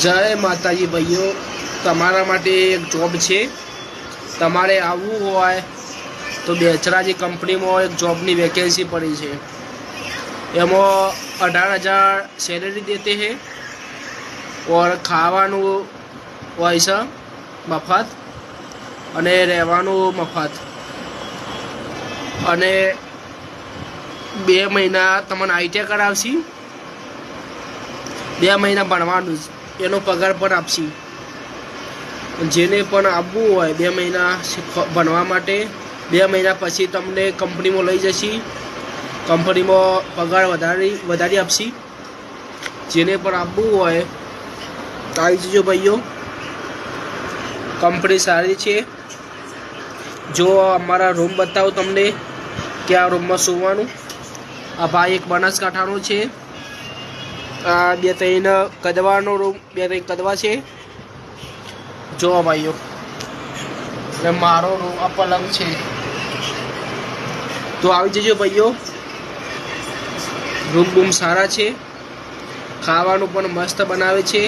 जय माताजी भाईओ, तमारा माटे एक जॉब है। तमारे आववू होय तो बेचराजी कंपनी में एक जॉबनी वेकेंसी पड़ी है। एमो 18,000 सैलरी देते हैं और खावानू होय छे मफत अने रहेवानू मफत अने 2 महीना तमने आईटीआई करावशी। 2 महीना भणवानुं एनो पगार पण आपशी। जेने पण आववू होय 2 महीना भणवा माटे 2 महीना पछी तमने कंपनी में लई जशी। कंपनी में पगार वधारी आपशी। जेने पण आववू होय तो आई जजो भाईओ, कंपनी सारी छे। जो अमारा रूम बताओ तमने कि आ रूम में सुवानुं। आ भाई एक बनासकांठानो छे। आ 2-3 कदवानो रूम 2-3 कदवा छे। जो भाईओ ने मारो रूम आ पलंग छे। तो आई जजो भाईओ, रूम बूम सारा छे। खावानुं पण मस्त बनावे छे।